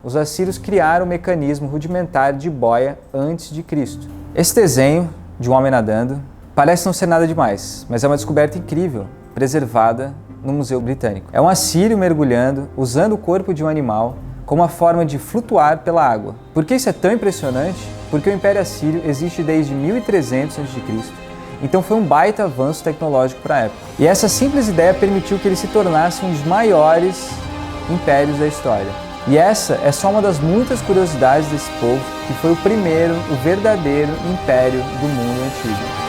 os assírios criaram um mecanismo rudimentar de boia antes de Cristo. Esse desenho de um homem nadando parece não ser nada demais, mas é uma descoberta incrível, preservada no Museu Britânico. É um assírio mergulhando, usando o corpo de um animal como uma forma de flutuar pela água. Por que isso é tão impressionante? Porque o Império Assírio existe desde 1300 a.C., então foi um baita avanço tecnológico para a época. E essa simples ideia permitiu que ele se tornasse um dos maiores impérios da história. E essa é só uma das muitas curiosidades desse povo, que foi o primeiro, o verdadeiro império do mundo antigo.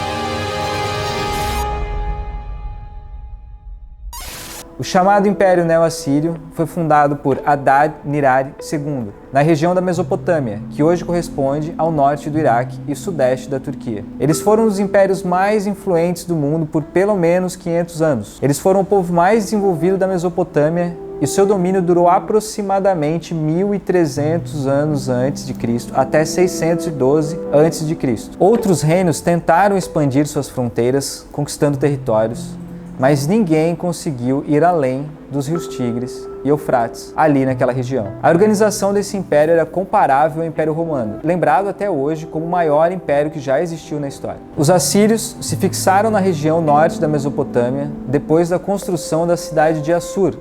O chamado Império Neo-Assírio foi fundado por Adad-Nirari II, na região da Mesopotâmia, que hoje corresponde ao norte do Iraque e sudeste da Turquia. Eles foram um dos impérios mais influentes do mundo por pelo menos 500 anos. Eles foram o povo mais desenvolvido da Mesopotâmia e seu domínio durou aproximadamente 1.300 anos antes de Cristo, até 612 antes de Cristo. Outros reinos tentaram expandir suas fronteiras, conquistando territórios, mas ninguém conseguiu ir além dos rios Tigres e Eufrates, ali naquela região. A organização desse império era comparável ao Império Romano, lembrado até hoje como o maior império que já existiu na história. Os assírios se fixaram na região norte da Mesopotâmia depois da construção da cidade de Assur,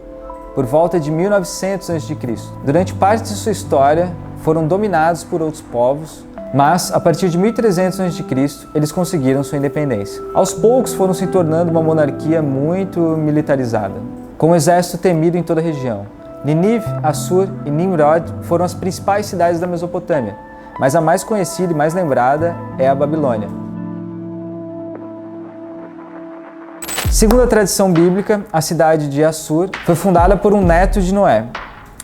por volta de 1900 a.C. Durante parte de sua história, foram dominados por outros povos, mas, a partir de 1300 a.C., eles conseguiram sua independência. Aos poucos foram se tornando uma monarquia muito militarizada, com um exército temido em toda a região. Nínive, Assur e Nimrod foram as principais cidades da Mesopotâmia, mas a mais conhecida e mais lembrada é a Babilônia. Segundo a tradição bíblica, a cidade de Assur foi fundada por um neto de Noé.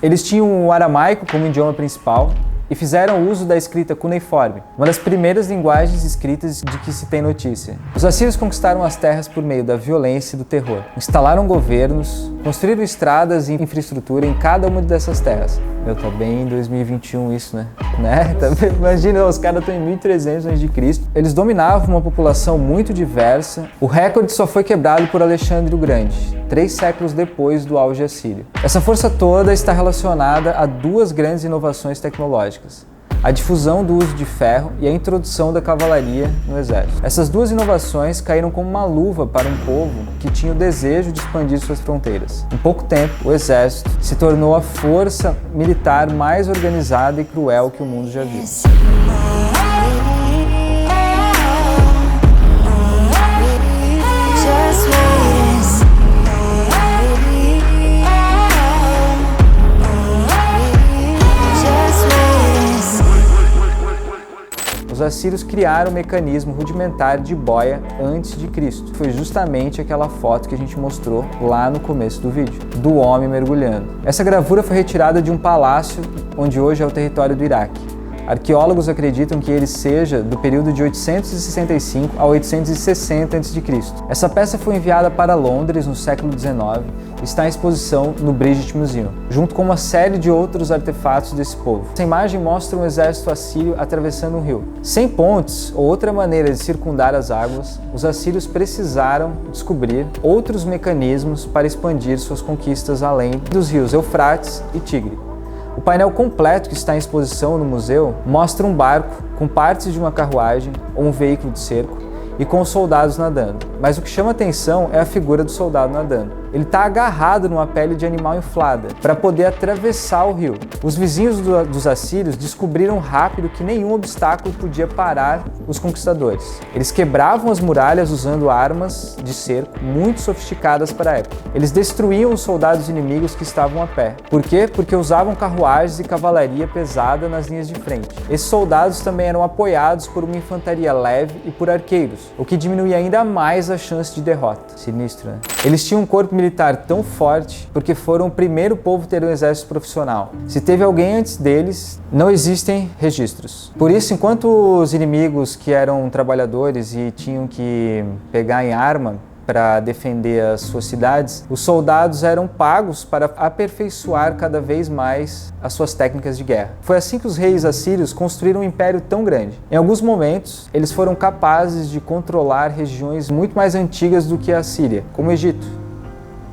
Eles tinham o aramaico como idioma principal e fizeram uso da escrita cuneiforme, uma das primeiras linguagens escritas de que se tem notícia. Os assírios conquistaram as terras por meio da violência e do terror. Instalaram governos, construíram estradas e infraestrutura em cada uma dessas terras. Tá bem em 2021 isso, né? Imagina, os caras estão em 1300 a.C. Eles dominavam uma população muito diversa. O recorde só foi quebrado por Alexandre o Grande, 3 séculos depois do auge assírio. Essa força toda está relacionada a 2 grandes inovações tecnológicas: a difusão do uso de ferro e a introdução da cavalaria no exército. Essas 2 inovações caíram como uma luva para um povo que tinha o desejo de expandir suas fronteiras. Em pouco tempo, o exército se tornou a força militar mais organizada e cruel que o mundo já viu. Os assírios criaram um mecanismo rudimentar de boia antes de Cristo. Foi justamente aquela foto que a gente mostrou lá no começo do vídeo, do homem mergulhando. Essa gravura foi retirada de um palácio onde hoje é o território do Iraque. Arqueólogos acreditam que ele seja do período de 865 a 860 a.C. Essa peça foi enviada para Londres no século XIX e está em exposição no British Museum, junto com uma série de outros artefatos desse povo. Essa imagem mostra um exército assírio atravessando um rio. Sem pontes ou outra maneira de circundar as águas, os assírios precisaram descobrir outros mecanismos para expandir suas conquistas além dos rios Eufrates e Tigre. O painel completo que está em exposição no museu mostra um barco com partes de uma carruagem ou um veículo de cerco e com os soldados nadando. Mas o que chama atenção é a figura do soldado nadando. Ele está agarrado numa pele de animal inflada para poder atravessar o rio. Os vizinhos dos assírios descobriram rápido que nenhum obstáculo podia parar os conquistadores. Eles quebravam as muralhas usando armas de cerco muito sofisticadas para a época. Eles destruíam os soldados inimigos que estavam a pé. Por quê? Porque usavam carruagens e cavalaria pesada nas linhas de frente. Esses soldados também eram apoiados por uma infantaria leve e por arqueiros, o que diminuía ainda mais a chance de derrota. Sinistro, né? Eles tinham um corpo militar tão forte porque foram o primeiro povo a ter um exército profissional. Se teve alguém antes deles, não existem registros. Por isso, enquanto os inimigos que eram trabalhadores e tinham que pegar em arma para defender as suas cidades, os soldados eram pagos para aperfeiçoar cada vez mais as suas técnicas de guerra. Foi assim que os reis assírios construíram um império tão grande. Em alguns momentos, eles foram capazes de controlar regiões muito mais antigas do que a Síria, como o Egito.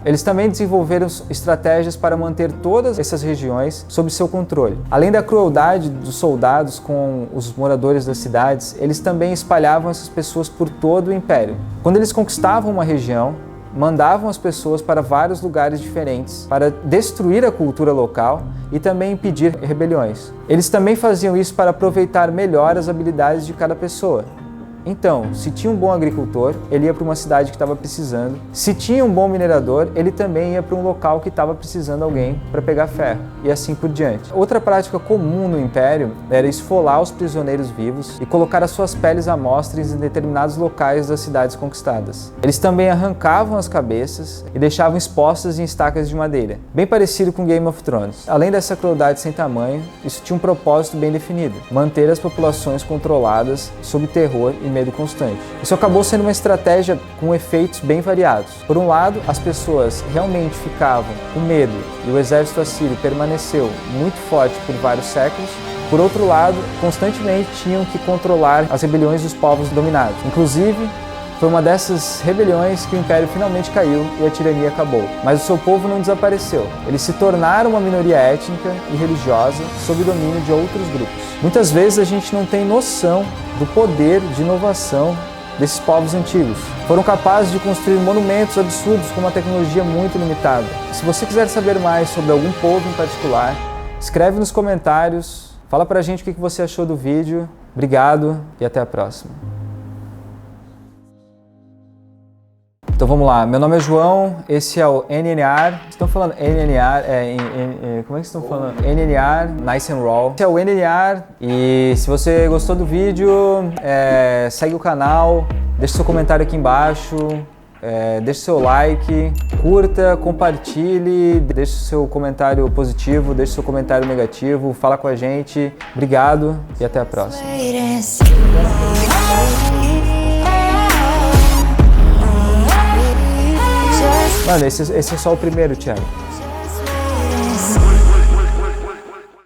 Eles também desenvolveram estratégias para manter todas essas regiões sob seu controle. Além da crueldade dos soldados com os moradores das cidades, eles também espalhavam essas pessoas por todo o império. Quando eles conquistavam uma região, mandavam as pessoas para vários lugares diferentes para destruir a cultura local e também impedir rebeliões. Eles também faziam isso para aproveitar melhor as habilidades de cada pessoa. Então, se tinha um bom agricultor, ele ia para uma cidade que estava precisando. Se tinha um bom minerador, ele também ia para um local que estava precisando de alguém para pegar ferro, e assim por diante. Outra prática comum no Império era esfolar os prisioneiros vivos e colocar as suas peles à mostra em determinados locais das cidades conquistadas. Eles também arrancavam as cabeças e deixavam expostas em estacas de madeira, bem parecido com Game of Thrones. Além dessa crueldade sem tamanho, isso tinha um propósito bem definido: manter as populações controladas sob terror e medo constante. Isso acabou sendo uma estratégia com efeitos bem variados. Por um lado, as pessoas realmente ficavam com medo e o exército assírio permaneceu muito forte por vários séculos. Por outro lado, constantemente tinham que controlar as rebeliões dos povos dominados. Inclusive, foi uma dessas rebeliões que o Império finalmente caiu e a tirania acabou. Mas o seu povo não desapareceu. Eles se tornaram uma minoria étnica e religiosa sob o domínio de outros grupos. Muitas vezes a gente não tem noção do poder de inovação desses povos antigos. Foram capazes de construir monumentos absurdos com uma tecnologia muito limitada. Se você quiser saber mais sobre algum povo em particular, escreve nos comentários, fala pra gente o que você achou do vídeo. Obrigado e até a próxima. Então vamos lá, meu nome é João, esse é o NNR. Estão falando NNR, como é que estão falando? NNR, Nice and Raw. Esse é o NNR e se você gostou do vídeo, segue o canal, deixe seu comentário aqui embaixo, deixe seu like, curta, compartilhe, deixe seu comentário positivo, deixe seu comentário negativo, fala com a gente. Obrigado e até a próxima. Mano, esse é só o primeiro, Thiago.